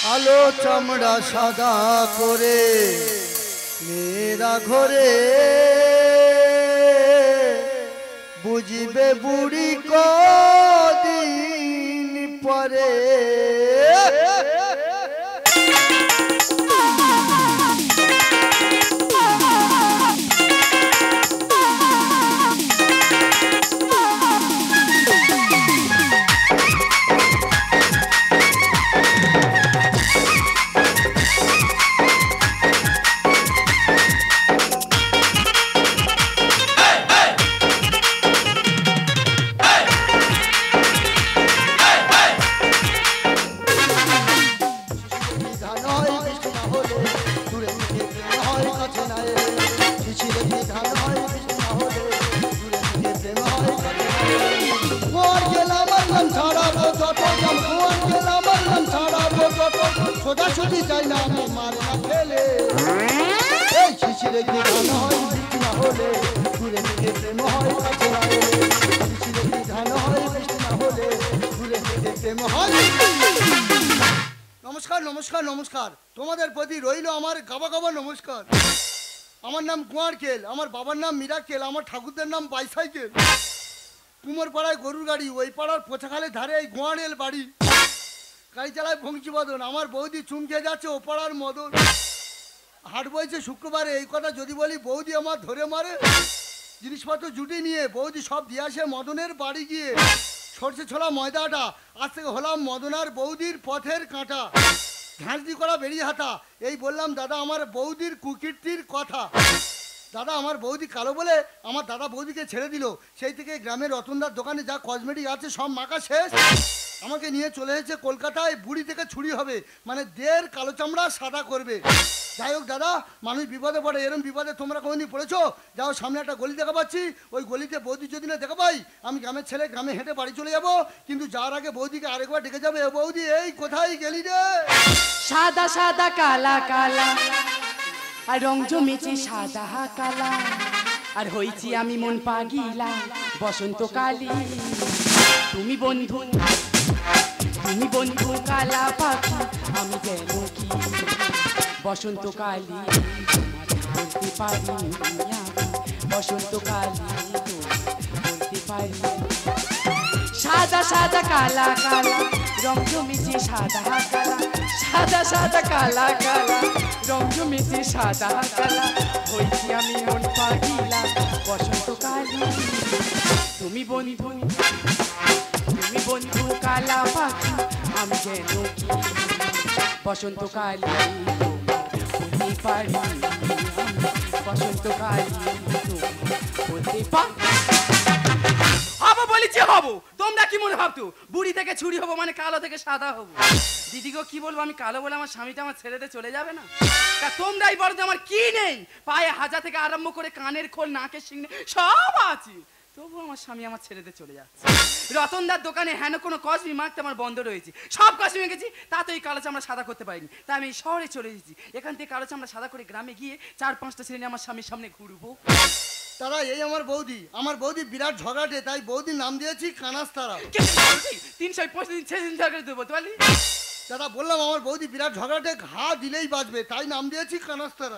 আলো চামড়া সাদা করে মেয়েরা ঘরে বুঝিবে বুড়ি কদিন পরে। সোজাসুজি যাই না আমি মার না খেলে এই শিশিরে কি ধান হয় বৃষ্টি না হলে ঘুরে ফিরে প্রেম হয় কাছে না এলে শিশিরে কি ধান হয় বৃষ্টি না হলে ঘুরে ফিরে প্রেম হয়। নমস্কার নমস্কার নমস্কার, তোমাদের প্রতি রইল আমার গাবা গাবা নমস্কার। আমার নাম কুয়ারকেল, আমার বাবার নাম মিরাকেল, আমার ঠাকুরদের নাম বাইসাইকেল। কুমোর পাড়ায় গরুর গাড়ি, ওই পাড়ার পোছাখালের ধারে এই গোয়ারেল বাড়ি। গাড়ি চালায় ভঙ্গিবদন, আমার বৌদি চুমকে যাচ্ছে ও পাড়ার মদন। হাট বইছে শুক্রবারে, এই কথা যদি বলি বৌদি আমার ধরে মারে। জিনিসপত্র জুটি নিয়ে বৌদি সব দিয়ে আসে মদনের বাড়ি গিয়ে। সরষে ছোলা ময়দাটা আজ থেকে হলাম মদনার বৌদির পথের কাঁটা। ঘাঁটি করা বেরিয়ে হাঁটা, এই বললাম দাদা আমার বৌদির কুকীর্তির কথা। দাদা আমার বৌদি কালো বলে আমার দাদা বৌদিকে ছেড়ে দিল। সেই থেকে গ্রামের রতনদার দোকানে যা কসমেটিক আছে সব মাখা শেষ। আমাকে নিয়ে চলে এসেছে কলকাতায়, বুড়ি থেকে ছুরি হবে, মানে দের কালো চামড়া সাদা করবে। যাই হোক দাদা, মানুষ বিপদে পড়ে, এরকম বিপদে তোমরা কোনোদিন পড়েছো? যাও সামনে একটা গলি দেখা পাচ্ছি, ওই গলিতে বৌদি যদি না দেখা পাই আমি গ্রামের ছেলে গ্রামে হেঁটে বাড়ি চলে যাব। কিন্তু যাওয়ার আগে বৌদিকে আরেকবার ডেকে যাবে, বৌদি এই কোথায় গেলি রে? সাদা সাদা কালা কালা আর রং জমেছে সাদা কালা, আর হইছি আমি মন পাগিলা বসন্তকালী। তুমি বন্ধু তুমি বন্ধু কালা পাখি, আমি যেন কি বসন্তকালী বলতে পারি বসন্তকালী বলতে পারি। সাদা সাদা কালা কালা রং জমেছে সাদা কালা, সাদা সাদা কালা কালা রং জমেছে সাদা কালা, হইছি আমি মন পাগিলা বসন্তকালী। তুমি বন্ধু তুমি বন্ধু কালা পাখি, আমি যেন কি বসন্তকালী বলতে পারি বসন্তকালী বলতে পারি। হবো বলেছি হবো, তোমরা কি মনে ভাবতো বুড়ি থেকে ছুরি হবো মানে কালো থেকে সাদা হবো? দিদিগো কি বলবো, আমি কালো বলে আমার স্বামীটা আমার ছেড়ে দিয়ে চলে যাবে না? তা তোমরাই বলো যে আমার কি নেই? পায়ে হাজা থেকে আরম্ভ করে কানের খোল নাকের সিংনে সব আছে, তবু আমার স্বামী আমার ছেড়ে দিয়ে চলে যাচ্ছে। রতনদার দোকানে হেন কোনো কসমি মাখতে আমার বন্ধ রয়েছে, সব কসমি মেখেছি, তাতে ওই কালো চামড়া সাদা করতে পারিনি। তাই আমি শহরে চলে এসেছি, এখান থেকে কালো চামড়া সাদা করে গ্রামে গিয়ে 4-5টা ছেলে নিয়ে আমার স্বামীর সামনে ঘুরবো। তারা এই আমার বৌদি, আমার বৌদি বিরাট ঝগড়াটে, তাই বৌদির নাম দিয়েছি কানাস্তারা। 365 দিন 6 দিন ঝগড়া দেবো বলতে পারলি? দাদা বললাম আমার বৌদি বিরাট ঝগড়াটে, ঘা দিলেই বাজবে, তাই নাম দিয়েছি কানাস্তারা।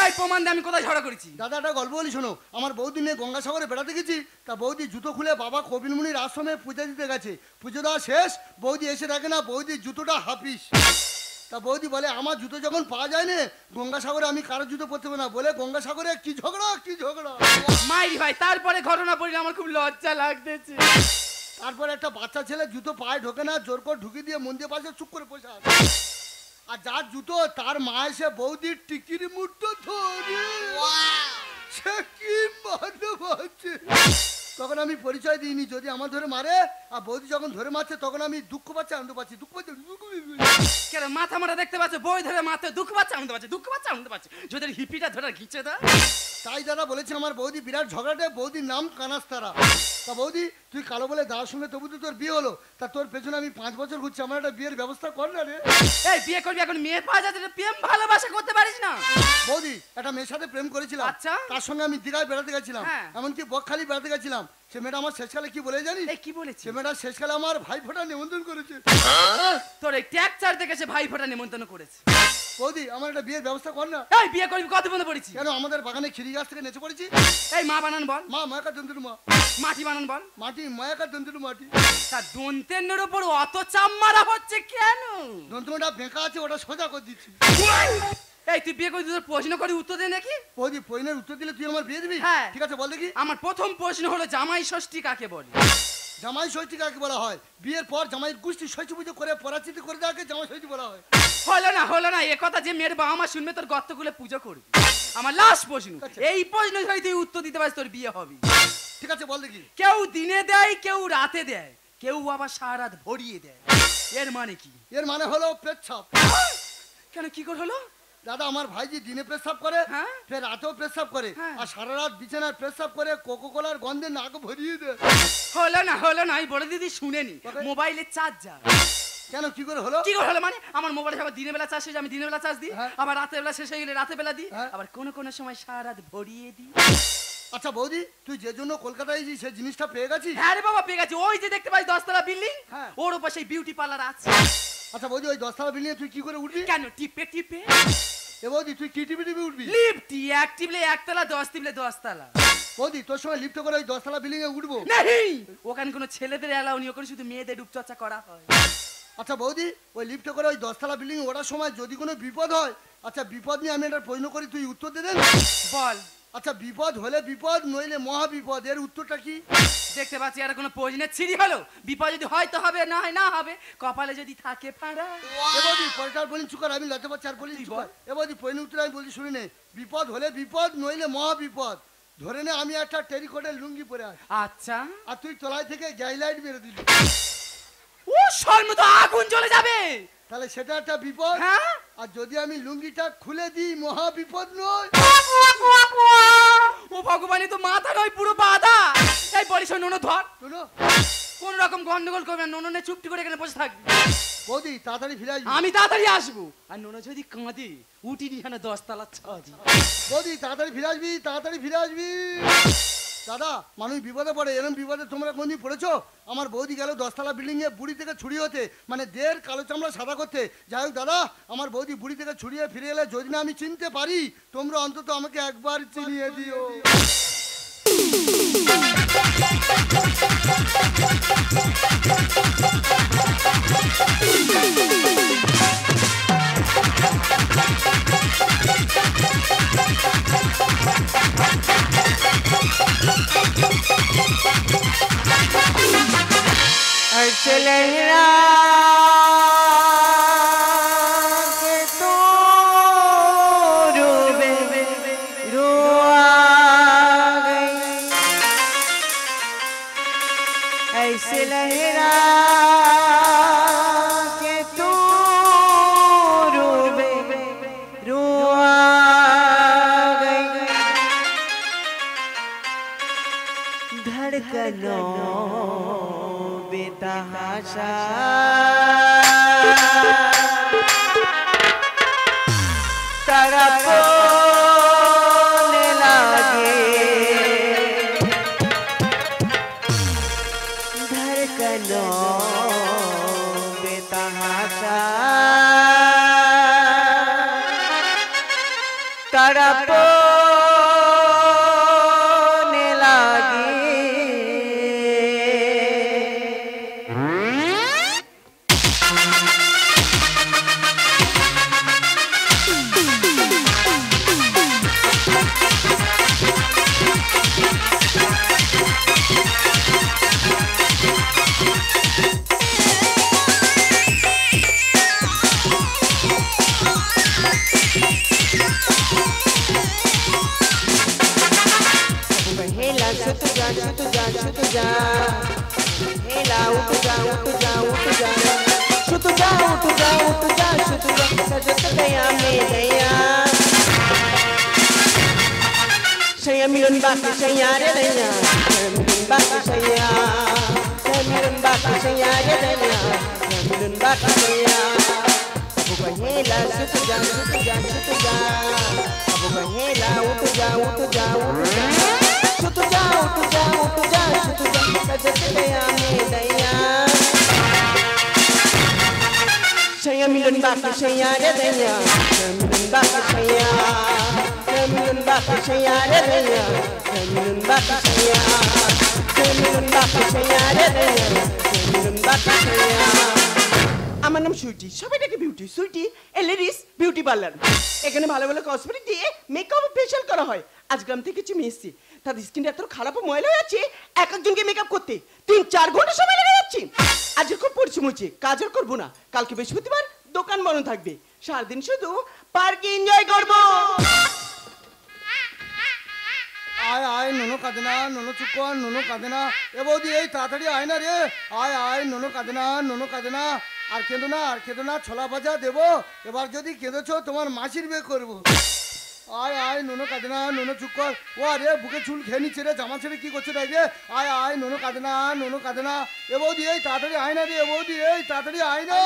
এই প্রমাণ দিয়ে আমি কোথায় ঝগড়া করেছি? দাদা একটা গল্প বলি শোনো। আমার বৌদি নিয়ে গঙ্গাসাগরে বেড়াতে গেছি, তা বৌদি জুতো খুলে বাবা কপিলমুনির আশ্রমে পুজো দিতে গেছে। পুজো দেওয়া শেষ, বৌদি এসে দেখে না বৌদির জুতোটা হাফিস। তা বৌদি বলে আমার জুতো যখন পাওয়া যায় না গঙ্গাসাগরে আমি কারো জুতো পরতে হবে না, বলে গঙ্গাসাগরে কি ঝগড়া কি ঝগড়া। মাইরি ভাই, তারপরে ঘটনা পড়লে আমার খুব লজ্জা লাগতেছে। তারপরে একটা বাচ্চা ছেলে জুতো পায়ে ঢোকে না, জোর করে ঢুকিয়ে দিয়ে মন্দির পাশে চুপ করে বসে আছে। আর যার জুতো তার মা এসে বৌদির টিকির মুঠো ধরে সে কি ভালোবাসে। তখন আমি পরিচয় দিইনি, যদি আমার ধরে মারে আর বৌদি যখন ধরে মারছে তখন আমি দুঃখ পাচ্ছি আনন্দ পাচ্ছি, দুঃখ পাচ্ছি কেন মাথা মারা দেখতে পাচ্ছ, বই ধরে মাথা দুঃখ পাচ্ছে আনন্দ পাচ্ছে, দুঃখ পাচ্ছে আনন্দ পাচ্ছে, যদি হিপিটা ধরে ঘিচে দেয়। তাই দাদা বলেছে আমার বৌদি বিরাট ঝগড়াটে, বৌদির নাম কানাস্তারা। তা বৌদি তুই কালো বলে দাদার সঙ্গে তবু তো তোর বিয়ে হলো, তা তোর পেছনে আমি 5 বছর ঘুরছি, আমার একটা বিয়ের ব্যবস্থা কর না রে। এই বিয়ে করবি এখন মেয়ে পাওয়া যাচ্ছে, প্রেম ভালোবাসা করতে পারিস না? বৌদি একটা মেয়ের সাথে প্রেম করেছিলাম, আচ্ছা, তার সঙ্গে আমি দীঘায় বেড়াতে গেছিলাম, এমনকি বকখালি বেড়াতে গেছিলাম। সে মেয়েটা আমার শেষকালে কি বলে জানিস? এই কি বলেছে? সে মেয়েটা শেষকালে আমার ভাই ফোঁটা নিমন্ত্রণ করেছে। তোর এই ট্যাক্সার থেকে সে ভাই ফোঁটা নিমন্ত্রণ করেছে। বৌদি আমার একটা বিয়ের ব্যবস্থা কর না। এই বিয়ে করবি কত বন্ধ পড়েছি? কেন আমাদের বাগানে খিরি গাছ থেকে নেচে পড়েছি। এই মা বানান বল। মা মায়াকা দন্তুর মা। মাটি বানান বল। মাটি মায়াকা দন্তুর মাটি। তা দন্তের উপর অত চাপ মারা হচ্ছে কেন? দন্তুটা বেঁকা আছে, ওটা সোজা করে দিচ্ছি। এই তুই বিয়ে করবি, তোর প্রশ্ন করে উত্তর দে নাকি? বৌদি প্রশ্নের উত্তর দিলে তুই আমার বিয়ে দিবি? হ্যাঁ। ঠিক আছে বল দেখি। আমার প্রথম প্রশ্ন হলো জামাই ষষ্ঠী কাকে বলে? জামাই ষষ্ঠী কাকে বলা হয়? বিয়ের পর জামাইয়ের গোষ্ঠী ষষ্ঠী পুজো করে পরাচিতি করে দেওয়াকে জামাই ষষ্ঠী বলা হয়। হলো না এ কথা যে মেয়ের বাবা মা শুনবে তোর গর্ত খুলে পুজো করবি। আমার লাস্ট প্রশ্ন, এই প্রশ্ন যদি তুই উত্তর দিতে পারিস তোর বিয়ে হবে। ঠিক আছে বল দেখি। কেউ দিনে দেয়, কেউ রাতে দেয়, কেউ আবার সারা রাত ভরিয়ে দেয়, এর মানে কি? এর মানে হলো পেচ্ছাপ। কেন কি করে হলো? দাদা আমার ভাইজি দিনে পেশাব করে, হ্যাঁ। ফের রাতেও পেশাব করে, হ্যাঁ। আর সারা রাত বিছানায় পেশাব করে কোকো কোলার গন্ধে নাক ভরিয়ে দেয়। হলো না আমি বলে দিদি শুনেনি, মোবাইলে চার্জার। কেন কি করে হলো? কি করে হলো মানে আমার মোবাইলে আবার দিনের বেলা চার্জ হয়ে যায়, আমি দিনের বেলা চার্জ দিই, হ্যাঁ। আবার রাতের বেলা শেষ হয়ে গেলে রাতের বেলা দিই, হ্যাঁ। আবার কোন সময় সারা রাত ভরিয়ে দিই। আচ্ছা বৌদি তুই যে জন্য কলকাতায় এসেছিস সেই জিনিসটা পেয়ে গেছিস? হ্যাঁ রে বাবা পেয়ে গেছি, ওই যে দেখতে পাই 10 তলা বিল্ডিং, হ্যাঁ। ওর উপর সেই বিউটি পার্লার আছে। আচ্ছা বৌদি ওই 10 তলা বিল্ডিং তুই কি করে উঠবি? কেন টিপে টিপে? এ বৌদি তুই কি টিপে টিপে উঠবি? লিফটি এক টিপলে 1 তলা, 10 টিপলে 10 তলা। বৌদি তোর সময় লিফটে করে ওই 10 তলা বিল্ডিং এ উঠবো? নেই, ওখানে কোনো ছেলেদের এলাও নেই, ওখানে শুধু মেয়েদের রূপচর্চা করা হয়। আচ্ছা বৌদি ওই লিফটে করে ওই 10 তলা বিল্ডিং ওঠার সময় যদি কোনো বিপদ হয়, আচ্ছা বিপদ নিয়ে আমি একটা প্রশ্ন করি, তুই উত্তর দে দেন। বল। আচ্ছা বিপদ হলে বিপদ নইলে মহা বিপদ, এর উত্তরটা কি? দেখতে পাচ্ছি আর কোনো প্রয়োজনের ছিড়ি হলো, বিপদ যদি হয় তো হবে, না হয় না হবে, কপালে যদি থাকে ফাড়া। এ বৌদি পরেরটার বলি চুকার, আমি লজ্জা পাচ্ছি আর বলি চুকার। এ বৌদি প্রশ্ন উত্তর আমি বলছি শুনে নে। বিপদ হলে বিপদ নইলে মহা বিপদ, ধরে নে আমি একটা টেরিকটের লুঙ্গি পরে আছি, আচ্ছা আর তুই তলায় থেকে গ্যাসলাইট মেরে দিলি, ও শর্ম তো আগুন জ্বলে যাবে, তাহলে সেটা একটা বিপদ। হ্যাঁ। আর যদি আমি লুঙ্গিটা খুলে দিই মহা বিপদ নয়? ও ভগবান, তো মাথা নয় পুরো বাধা। এই বলিস নোনো ধর, শোনো কোন রকম গন্ডগোল করবে না, নোনো নে চুপটি করে এখানে বসে থাকবি। বৌদি তাড়াতাড়ি ফিরে আসবি। আমি তাড়াতাড়ি আসবো, আর নোনো যদি কাঁদে উঠিনি এখানে 10 তলা ছাদি। বৌদি তাড়াতাড়ি ফিরে আসবি, তাড়াতাড়ি ফিরে আসবি। দাদা মানুষ বিপদে পড়ে, এরকম বিপদে তোমরা কোনদিন পড়েছো? আমার বৌদি গেল 10 তলা বিল্ডিং এ বুড়ি থেকে ছুরি হতে, মানে দের কালো চামড়া সাদা করতে। যাই হোক দাদা, আমার বৌদি বুড়ি থেকে ছুরিয়ে ফিরে এলে যদি না আমি চিনতে পারি, তোমরা অন্তত আমাকে একবার চিনিয়ে দিও। ऐसे लहरा के तो रूबे रुआ गई, ऐसे लहरा के तो रूबे रुआ गई, धड़कनों बेतहाशा तड़पने लगे, धड़कनों बेतहाशा तड़पने लगे। हेला छुट जा छुट जा छुट जा, हेला उठ जा उठ जा उठ जा, छुट जा उठ जा उठ जा छुट जा, सजत गया में गया, saya मिलन बाकी saya रे दैया, saya मिलन बाकी saya, saya मिलन बाकी saya रे दैया, saya मिलन बाकी saya, अब हेला छुट जा छुट जा छुट जा, अब हेला उठ जा उठ जा उठ जा, सुत जा उठ जा उठ जा सुत जा सजत गया में दैया सैया मिलन बाकी सैया रे दैया मिलन बाकी सैया मिलन बाकी सैया रे दैया मिलन बाकी सैया मिलन बाकी सैया रे दैया मिलन बाकी सैया আমার নাম সুইটি সবাই ডাকে বিউটি সুইটি এ লেডিস বিউটি পার্লার এখানে ভালো ভালো কসমেটিক দিয়ে মেকআপ ও ফেশিয়াল করা হয় আজ গ্রাম থেকে চিমি এসেছি তাদের স্কিনটা এত খারাপ ও ময়লা হয়ে যাচ্ছে এক একজনকে মেকআপ করতে 3-4 ঘন্টা সময় লেগে যাচ্ছে আজ খুব পরিশ্রম হচ্ছে কাজ আর করবো না কালকে বৃহস্পতিবার দোকান বন্ধ থাকবে সারাদিন শুধু পার্কে এনজয় করবো আয় আয় নোনো কাঁদে না নোনো চুপ কর নোনো কাঁদে না এ বৌদি এই তাড়াতাড়ি আয় না রে আয় আয় নোনো কাঁদে না নোনো কাঁদে না আর কেঁদো না আর কেঁদো না ছোলা ভাজা দেবো এবার যদি কেঁদেছো তোমার মাসির বিয়ে করবো আয় আয় নোনো কাঁদে না নোনো চুপ কর ও আরে বুকে চুল খেয়ে নিচ্ছে রে জামা ছেড়ে কি করছে রে আয় আয় নোনো কাঁদে না নোনো কাঁদে না এ বৌদি এই তাড়াতাড়ি আয় না রে এ বৌদি এই তাড়াতাড়ি আয় না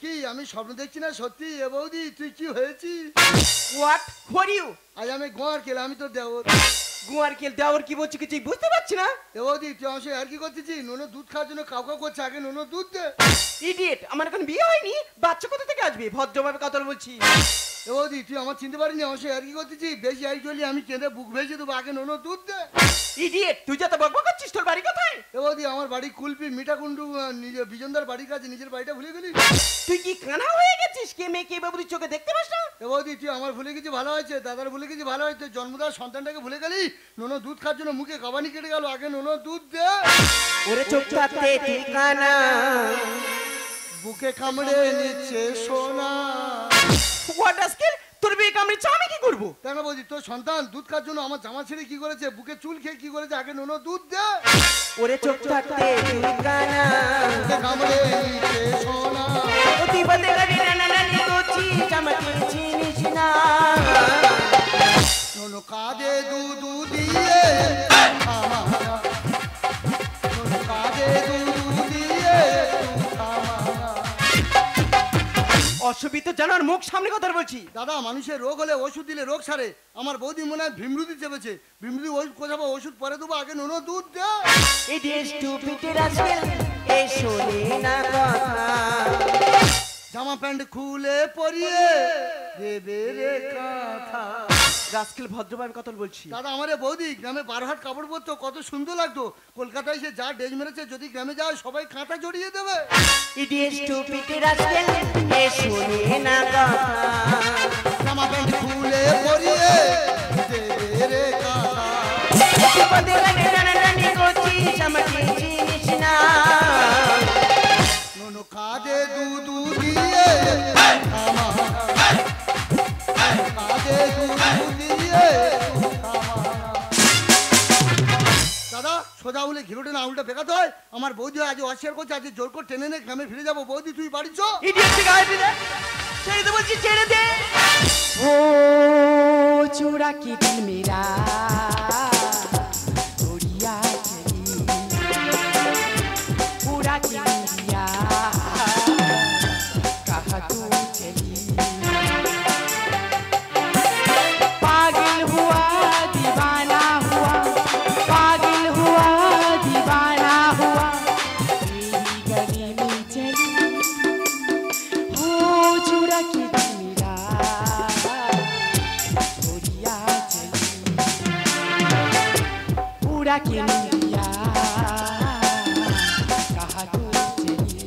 কি আমি স্বপ্ন দেখছি না সত্যি এ বৌদি তুই কি হয়েছিস হোয়াট ফর ইউ আজ আমি গোয়ার খেলে আমি তো দেওর গুয়ার কেল দেওয়ার কি বলছি কিছু বুঝতে পারছি না এ বৌদি তুই আমার সঙ্গে আর কি করতেছিস নোনো দুধ খাওয়ার জন্য কাউ কাউ করছে আগে নোনো দুধ দে ইডিয়েট আমার এখন বিয়ে হয়নি বাচ্চা কোথা থেকে আসবে ভদ্রভাবে কথা বলছি এ বৌদি তুই আমার চিনতে পারিনি আমার সঙ্গে আর কি করতেছিস বেশি আর চলি আমি কেঁদে বুক ভেজে দেবো আগে নোনো দুধ দে ইডিয়েট তুই যত বকবক করছিস তোর বাড়ি কোথায় এ বৌদি আমার বাড়ি কুলপি মিঠাকুন্ডু নিজে বিজনদার বাড়ির কাছে নিজের বাড়িটা ভুলে গেলি তুই কি কানা হয়ে গেছিস কে মেয়ে কে বাবুর চোখে দেখতে পাস না এ বৌদি তুই আমার ভুলে গেছি ভালো হয়েছে দাদার ভুলে গেছি ভালো হয়েছে জন্মদার সন্তানটাকে ভুলে গেলি নোনো দুধ খাওয়ার জন্য মুখে কাবানি কেটে গেল আগে নোনো দুধ দে ওরে চোখ থাকতে তুই কানা বুকে কামড়ে নিচ্ছে সোনা হোয়াট আজকেল তোর বিয়ে কামড়েছে আমি কি করবো কেন বৌদি তোর সন্তান দুধ খাওয়ার জন্য আমার জামা ছেড়ে কি করেছে বুকে চুল খেয়ে কি করেছে আগে নোনো দুধ দে ওরে চোখ থাকতে তুই কানা বুকে কামড়ে নিচ্ছে সোনা ও তুই বলতে গেলি না না না করছিস আমাকে চিনিস না নোনো কাঁদে দুধ দিয়ে আমার নোনো কাঁদে দুধ দিয়ে অসুবিধা জানার মুখ সামনে কথা বলছি দাদা মানুষের রোগ হলে ওষুধ দিলে রোগ সারে আমার বৌদি মনে হয় ভীমরুতি চেপেছে ভীমরুতি ওষুধ কোথাও ওষুধ পরে দেবো আগে নোনো দুধ দে ইডিয়েট স্টুপিড আজকেল এ শোনে না কথা জামা প্যান্ট খুলে পরিয়ে দেবে রে কথা রাস্কেল ভদ্রভাবে কথা বলছি দাদা আমারে বৌদি গ্রামে 12 হাত কাপড় পরতো কত সুন্দর লাগতো কলকাতায় সে যা ডেজ মেরেছে যদি গ্রামে যায় সবাই কাঁথা জড়িয়ে দেবে ইডিয়েট স্টুপিড আজকেল এ শোনে না কথা জামা প্যান্ট খুলে পরিয়ে দেবে রে কথা বিপদে লাগে টানাটানি করছিস আমাকে চিনিস না নোনো কাঁদে দুধ দিয়ে আমার কাঁদে দুধ দিয়ে দাদা সোজা উলে ঘিরোটে না উল্টা বেকাতে হয় আমার বৌদি আজ অস্বীকার করছে আজ জোর করে টেনে নে গ্রামে ফিরে যাবো বৌদি তুই বাড়ি চ ইডিয়েট থেকে গায়ে দে ছেড়ে দে বলছি ছেড়ে দে ओ चूड़ा की दिल मेरा उड़िया चली पूरा की इंडिया कहाँ तू चली पागल हुआ दीवाना हुआ पागल हुआ दीवाना हुआ तेरी गली में चली ओ चूड़ा की दिल मेरा उड़िया चली पूरा की इंडिया कहाँ तू चली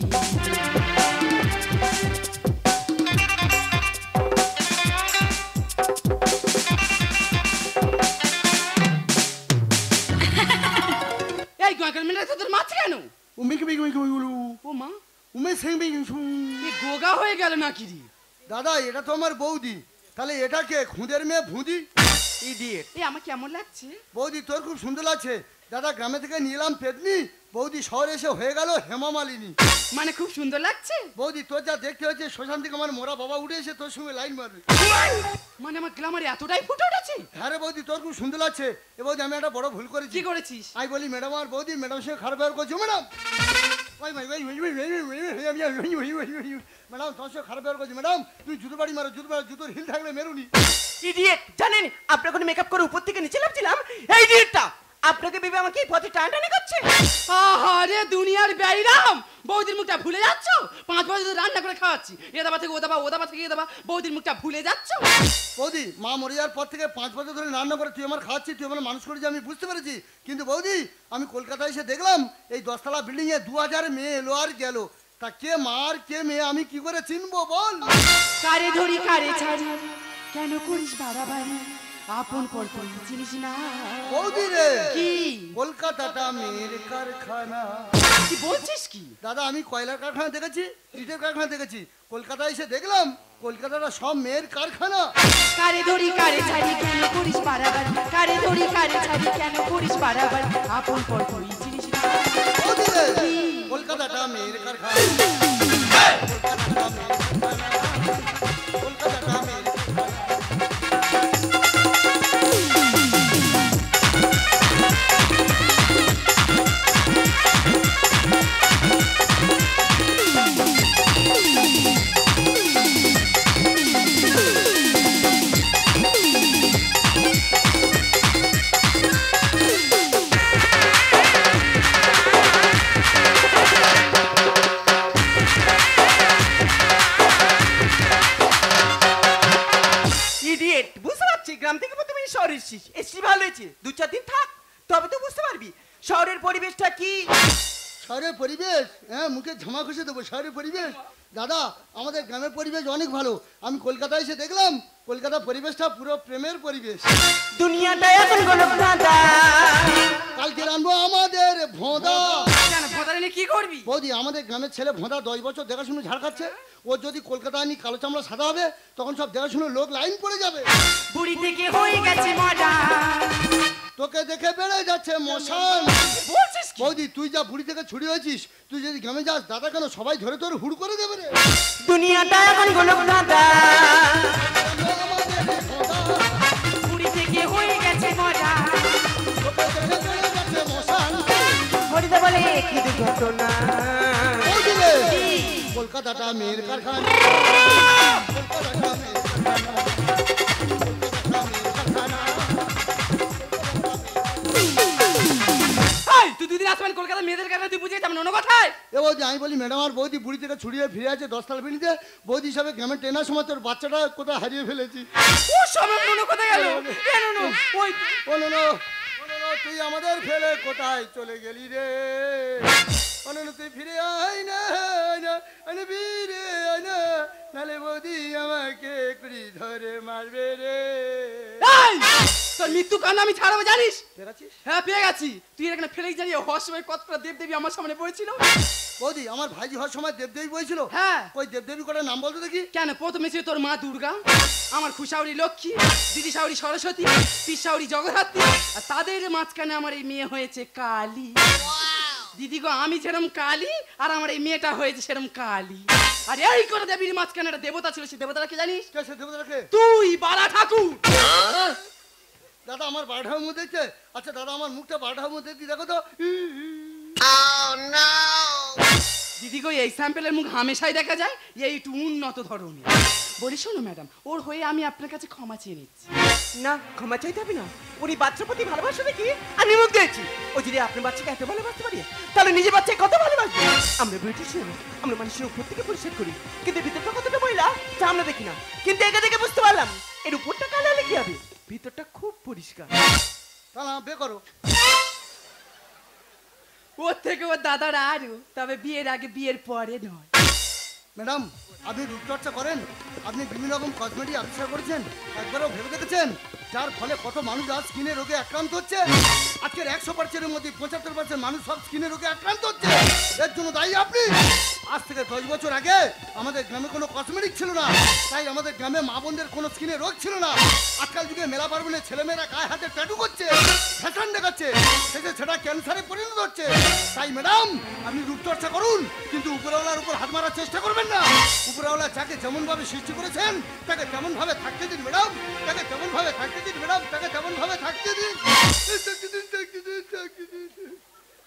এই গোয়াকাল মিলে তোদের মাছ কেন উমিকে বিকে বিকে ও মা উমে সিং বিকে এই গোগা হয়ে গেল নাকি রে দাদা এটা তো আমার বৌদি তাহলে এটা কে খুদের মেয়ে ভুঁদি ইডিয়েট এই আমার কেমন লাগছে বৌদি তোর খুব সুন্দর লাগছে দাদা গ্রামে থেকে নিলাম পেতনি বৌদি শহরে এসে হয়ে গেল হেমা মালিনী মানে খুব সুন্দর লাগছে বৌদি তোর যা দেখতে হচ্ছে শ্মশান থেকে আমার মোরা বাবা উঠে এসে তোর সঙ্গে লাইন মারবে মানে আমার গ্লামার এতটাই ফুটে উঠেছে হ্যাঁ রে বৌদি তোর খুব সুন্দর লাগছে এ বৌদি আমি একটা বড় ভুল করেছি কি করেছিস আমি বলি ম্যাডাম আর বৌদি ম্যাডাম সঙ্গে খারাপ ব্যবহার করছো ম্যাডাম ম্যাডাম তোমার সঙ্গে খারাপ ব্যবহার করছি ম্যাডাম, তুমি জুতো বাড়ি মারো, জুতোর হিল থাকলে মেরুনি। ইডিয়েট, জানেন আপনার কোনো মেকআপ করে উপর থেকে নিচে নামছিলাম, এই ইডিয়েটটা আপনাকে ভেবে আমাকে এই পথে টানাটানি করছে। আরে দুনিয়ার বেইরাম, বৌদির মুখটা ভুলে যাচ্ছ? 5 বছর ধরে রান্না করে খাওয়াচ্ছি, এ দাবা থেকে ও দাবা, ও দাবা থেকে এ দাবা, বৌদির মুখটা ভুলে যাচ্ছ? বৌদি, মা মরে যাওয়ার পর থেকে 5 বছর ধরে রান্না করে তুই আমার খাওয়াচ্ছি, তুই আমার মানুষ করেছি, আমি বুঝতে পেরেছি। কিন্তু বৌদি, আমি কলকাতায় এসে দেখলাম এই 10তলা বিল্ডিং এ 2000 মেয়ে এলো আর গেল, তা কে মার কে মেয়ে আমি কি করে চিনবো বল? কারে ধরি কারে ছাড়ি, কেন করিস বাড়াবাড়ি, আপন পর তুই চিনিস না। বৌদি রে, কি কলকাতাটা মেয়ের কারখানা। কি বলছিস কি? দাদা, আমি কয়লার কারখানা দেখেছি, ইটের কারখানা দেখেছি, কলকাতায় এসে দেখলাম কলকাতাটা সব মেয়ের কারখানা। কারে ধরি কারে ছাড়ি, কেন করিস বাড়াবাড়ি, কারে ধরি কারে ছাড়ি, কেন করিস বাড়াবাড়ি, আপন পর তুই চিনিস না। বৌদি রে, কলকাতাটা মেয়ের কারখানা, কলকাতাটা মেয়ের কারখানা, কলকাতাটা মেয়ের কারখানা। ইডিয়েট, বুঝতে পারছি গ্রাম থেকে প্রথমে শহরে এসেছিস, এসছি ভালো হয়েছে, 2-4 দিন থাক, তবে তো বুঝতে পারবি শহরের পরিবেশটা কি। শহরের পরিবেশ, হ্যাঁ মুখে ঝামা ঘষে দেবো। শহরের পরিবেশ দাদা, আমাদের গ্রামের পরিবেশ অনেক ভালো। আমি কলকাতায় এসে দেখলাম কলকাতার পরিবেশটা পুরো প্রেমের পরিবেশ। দুনিয়াটা এখন গণপ্রাদা, কালকে রানবো আমাদের ভোঁদা। কেন ভোঁদা নিয়ে কি করবি? বৌদি, আমাদের গ্রামের ছেলে ভোঁদা 10 বছর দেখাশুনো ঝাড় খাচ্ছে, ও যদি কলকাতা আনি কালো চামড়া সাদা হবে, তখন সব দেখাশুনো লোক লাইন পড়ে যাবে। বুড়ি থেকে হয়ে গেছে মডা, তোকে দেখে বেড়ে যাচ্ছে মশান। বলছিস কি? বৌদি, তুই যা বুড়ি থেকে ছুটি হয়েছিস, তুই যদি গ্রামে যাস দাদা কেন সবাই ধরে তোর হুড় করে দেবে রে। দুনিয়াটা এখন গণপ্রাদা, আমাদের ভোঁদা, বুড়ি থেকে হয়ে গেছে মডা, তোকে দেখে বেড়ে যাচ্ছে মশান। হরিদা বলে কি দুর্ঘটনা। বৌদি রে, কলকাতাটা মেয়ের কারখানা, কলকাতাটা মেয়ের কারখানা, কলকাতাটা মেয়ের কারখানা। এই তুই দুদিন আসবেন কলকাতা মেয়েদের কাছে, তুই বুঝিয়ে যাবেন অন্য কথায়। এ বৌদি, আমি বলি ম্যাডাম আর বৌদি বুড়ি থেকে ছুড়িয়ে ফিরে আছে 10তলা বিল্ডিংতে, বৌদি হিসাবে গ্রামে ট্রেনার সময় তোর বাচ্চাটা কোথায় হারিয়ে ফেলেছি। ও সময় মনে কোথায় গেল? কেন নো ওই বলো তুই আমাদের ফেলে কোথায় চলে গেলি রে? অনন্য তুই ফিরে আয় না, ফিরে আয় না, নালে বৌদি আমাকে কুড়ি ধরে মারবে রে। এই তোর মৃত্যু কান্না আমি ছাড়াবো জানিস? পেরেছিস? হ্যাঁ পেয়ে গেছি। তুই এখানে ফেলেই জানি হওয়ার সময় কতটা দেবদেবী আমার সামনে পড়েছিল। বৌদি, আমার ভাইজি হওয়ার সময় দেবদেবী বলেছিল। হ্যাঁ। ওই দেবদেবী কটার নাম বলতো দেখি। কেন প্রথমে ছিল তোর মা দুর্গা, আমার খুশাউরি লক্ষ্মী, দিদি শাউরি সরস্বতী, পিসাউরি জগদ্ধাত্রী, আর তাদের মাঝখানে আমার এই মেয়ে হয়েছে কালী। দিদি গো, আমি যেরকম কালী আর আমার এই মেয়েটা হয়েছে সেরকম কালী। আর এই করে দেবীর মাঝখানে একটা দেবতা ছিল, সেই দেবতাটা কি জানিস? কে সে দেবতাকে? তুই বালা ঠাকুর। দাদা, আমার 12টার মধ্যে দেখছে। আচ্ছা দাদা, আমার মুখটা 12টার মধ্যে দি দেখো তো। দিদি গো, এই স্যাম্পেলের মুখ হামেশাই দেখা যায়, এইটু উন্নত ধরনের। বলি শোনো ম্যাডাম, ওর হয়ে আমি আপনার কাছে ক্ষমা চেয়ে নিচ্ছি। না, ক্ষমা চাইতে হবে না, উনি বাচ্চার প্রতি ভালোবাসা দেখি আমি মুখ দিয়েছি। ও যদি আপনার বাচ্চাকে এত ভালোবাসতে পারি, তাহলে নিজের বাচ্চাকে কত ভালোবাসবে। আমরা ব্রিটিশিয়ান, আমরা মানুষের উপর থেকে পরিষ্কার করি, কিন্তু ভিতরটা কতটা ময়লা তা আমরা দেখি না। কিন্তু একে দেখে বুঝতে পারলাম এর উপরটা কালো হলে কি হবে, ভিতরটা খুব পরিষ্কার। তাহলে বে করো। ওর থেকে ওর দাদার আরো, তবে বিয়ের আগে বিয়ের পরে নয়। ম্যাডাম, আপনি রূপচর্চা করেন, আপনি বিভিন্ন রকম কসমেটিক আবিষ্কার করেছেন, একবারও ভেবে দেখেছেন যার ফলে কত মানুষ আজ স্কিনের রোগে আক্রান্ত হচ্ছে? আজকের 100%-এর মধ্যে 75% মানুষ সব স্কিনের রোগে আক্রান্ত হচ্ছে। এর জন্য দায়ী আপনি। আজ থেকে 10 বছর আগে আমাদের গ্রামে কোনো কসমেটিক ছিল না, তাই আমাদের গ্রামে মা বোনদের কোনো স্কিনের রোগ ছিল না। আজকাল যুগে মেলা পার্বণে ছেলেমেয়েরা গায়ে হাতে ট্যাটু করছে, ফ্যাশন দেখাচ্ছে, সেটা ক্যান্সারে পরিণত হচ্ছে। তাই ম্যাডাম, আপনি রূপচর্চা করুন, কিন্তু উপরওয়ালার উপর হাত মারার চেষ্টা করবেন না। উপরওয়ালা যাকে যেমন ভাবে সৃষ্টি করেছেন তাকে তেমন ভাবে থাকতে দিন ম্যাডাম, তাকে তেমন ভাবে থাকতে দিন ম্যাডাম, তাকে তেমন ভাবে থাকতে দিন।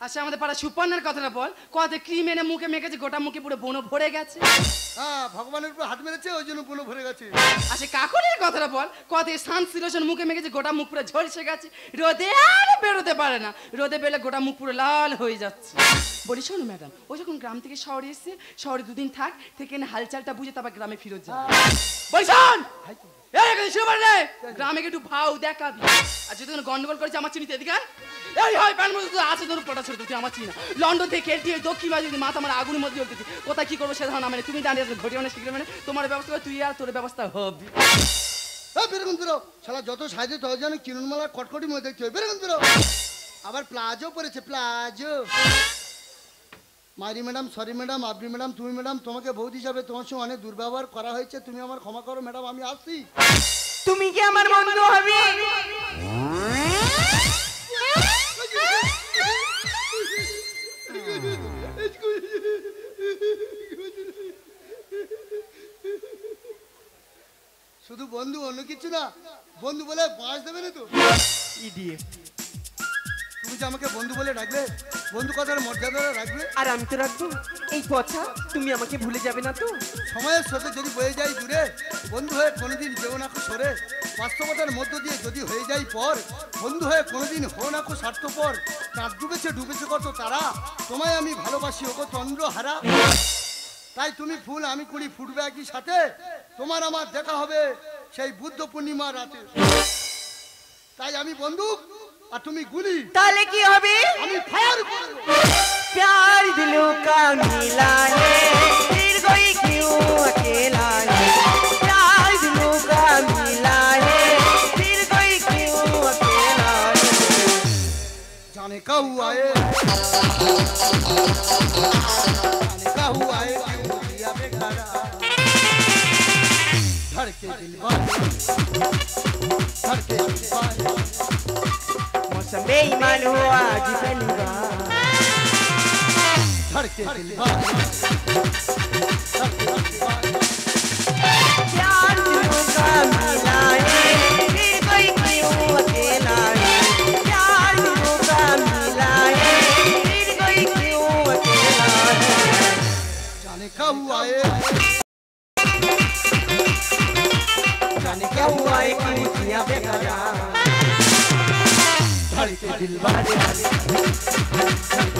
আচ্ছা আমাদের পাড়া সুপর্ণার কথাটা বল, কত ক্রিম এনে মুখে মেখেছে, গোটা মুখে পুরো বনো ভরে গেছে। হ্যাঁ, ভগবানের উপর হাত মেরেছে, ওই জন্য পুরো ভরে গেছে। আচ্ছা কাকুরের কথাটা বল, কত সানসিলোশন মুখে মেখেছে, গোটা মুখ পুরো ঝলসে গেছে, রোদে আর বেরোতে পারে না, রোদে বেরোলে গোটা মুখ পুরো লাল হয়ে যাচ্ছে। বলি শোনো ম্যাডাম, ও যখন গ্রাম থেকে শহরে এসছে, শহরে দুদিন থাক, থেকে এনে হালচালটা বুঝে তারপর গ্রামে ফিরত যায়। বলি শোন, গ্রামে একটু ভাও দেখাবি, আর যদি কোনো গন্ডগোল করেছে আমার চিনিতে এদিকে এই হয় প্যান মধ্যে আছে তোর পটা ছোট, তুই আমার চিনি না। লন্ডন থেকে কেলটি দক্ষিণ বাজে যদি মাথা আমার আগুনের মধ্যে জ্বলতেছি, কোথায় কি করবো সে ধারণা মানে তুমি দাঁড়িয়ে ঘটে মানে শিখলে মানে তোমার ব্যবস্থা করে তুই আর তোর ব্যবস্থা হবে। বেরোন বেরো, শালা যত সাইজে তত যেন কিরণমালা কটকটি মধ্যে দেখতে হয়। বেরোন বেরো, আবার প্লাজো পরেছে, প্লাজো। মাইরি ম্যাডাম, সরি ম্যাডাম, আপনি ম্যাডাম, তুমি ম্যাডাম, তোমাকে বৌদি হিসাবে তোমার সঙ্গে অনেক দুর্ব্যবহার করা হয়েছে, তুমি আমার ক্ষমা করো ম্যাডাম, আমি আসছি। তুমি কি আমার বন্ধু হবে? শুধু বন্ধু, অন্য কিছু না। বন্ধু বলে বাঁশ দেবে না তো? ইডিয়েট। তুমি যে আমাকে বন্ধু বলে ডাকবে, বন্ধু কথার মর্যাদা রাখবে। আর আমি তো রাখবো। এই কথা তুমি আমাকে ভুলে যাবে না তো? সময়ের সাথে যদি বয়ে যায় দূরে, বন্ধু হয়ে কোনোদিন যেও না সরে, বাস্তবতার মধ্য দিয়ে যদি হয়ে যায় পর, বন্ধু হয়ে কোনোদিন হো না স্বার্থপর। চাঁদ ডুবেছে ডুবেছে কত তারা, তোমায় আমি ভালোবাসি ওগো চন্দ্রহারা। তাই তুমি ফুল আমি কুড়ি, ফুটবে একই সাথে, তোমার আমার দেখা হবে সেই বুদ্ধ পূর্ণিমা রাতে। তাই আমি বন্দুক আর তুমি গুলি, তাহলে কি হবে? আমি ফায়ার করব। प्यार दिलों का मिला है, फिर कोई क्यों अकेला है? प्यार दिलों का मिला है, फिर कोई क्यों अकेला है? जाने का हुआ है, जाने का हुआ है, क्यों दिया बेघरा, धड़के दिल वाले, धड़के दिल वाले। मौसम बेईमान हुआ आज पहली बार, धड़के दिल वाले, धड़के दिल वाले। प्यार दिलों का मिला है, फिर कोई क्यों अकेला है? प्यार दिलों का मिला है, फिर कोई क्यों अकेला है? जाने का हुआ है, जाने क्या हुआ है, क्यों किया बेकरार? धड़के दिल वाले, धड़के